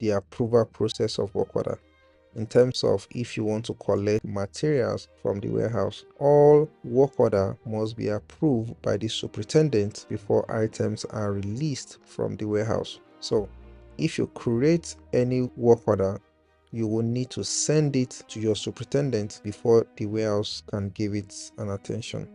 the approval process of work order. In terms of if you want to collect materials from the warehouse, all work order must be approved by the superintendent before items are released from the warehouse. So if you create any work order, you will need to send it to your superintendent before the warehouse can give it an attention.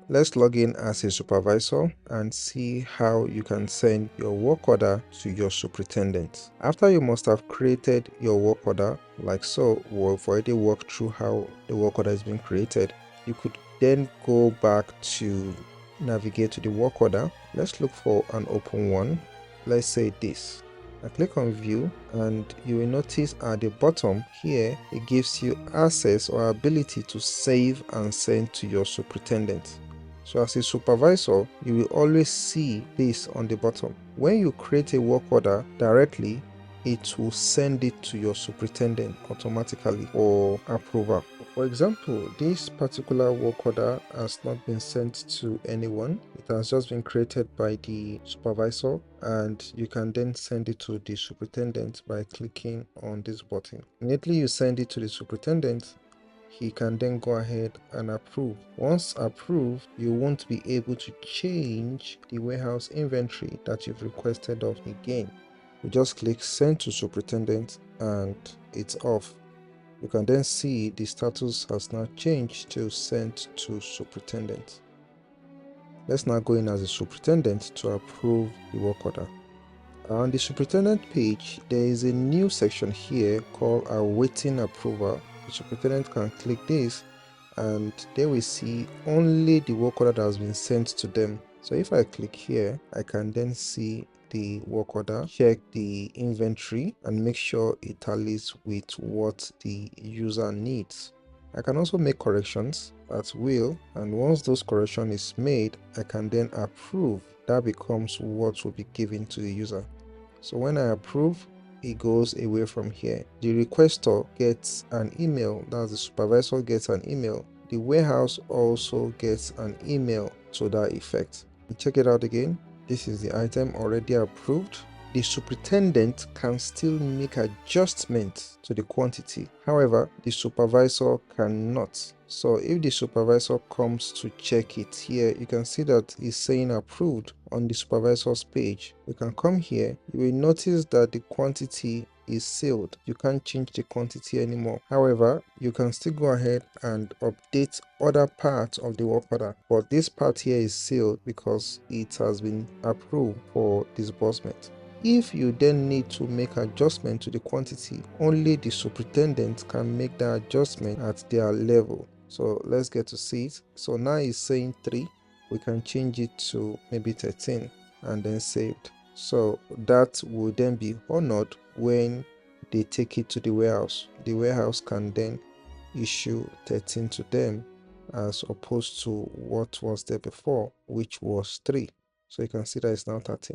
Let's log in as a supervisor and see how you can send your work order to your superintendent. After you must have created your work order, like so, we've already walked through how the work order is being created. You could then go back to navigate to the work order. Let's look for an open one. Let's say this. I click on view and you will notice at the bottom here it gives you access or ability to save and send to your superintendent. So as a supervisor, you will always see this on the bottom. When you create a work order directly, it will send it to your superintendent automatically for approval. For example, this particular work order has not been sent to anyone. It has just been created by the supervisor, and you can then send it to the superintendent by clicking on this button. Immediately you send it to the superintendent, he can then go ahead and approve. Once approved, you won't be able to change the warehouse inventory that you've requested of again. You just click send to superintendent and it's off. You can then see the status has now changed to sent to superintendent. Let's now go in as a superintendent to approve the work order. On the superintendent page, there is a new section here called awaiting approval. The superintendent can click this and they will see only the work order that has been sent to them. So if I click here, I can then see the work order, check the inventory and make sure it tallies with what the user needs. I can also make corrections at will, and once those corrections is made, I can then approve. That becomes what will be given to the user. So when I approve, it goes away from here. The requester gets an email, that's the supervisor gets an email. The warehouse also gets an email to that effect. Check it out again. This is the item already approved. The superintendent can still make adjustments to the quantity. However, the supervisor cannot. So if the supervisor comes to check it here, you can see that it's saying approved on the supervisor's page. You can come here, you will notice that the quantity is sealed. You can't change the quantity anymore. However, you can still go ahead and update other parts of the work order, but this part here is sealed because it has been approved for disbursement. If you then need to make adjustment to the quantity, only the superintendent can make the adjustment at their level. So let's get to see it. So now it's saying 3. We can change it to maybe 13 and then saved. So that will then be honored when they take it to the warehouse. The warehouse can then issue 13 to them as opposed to what was there before, which was 3. So you can see that it's now 13.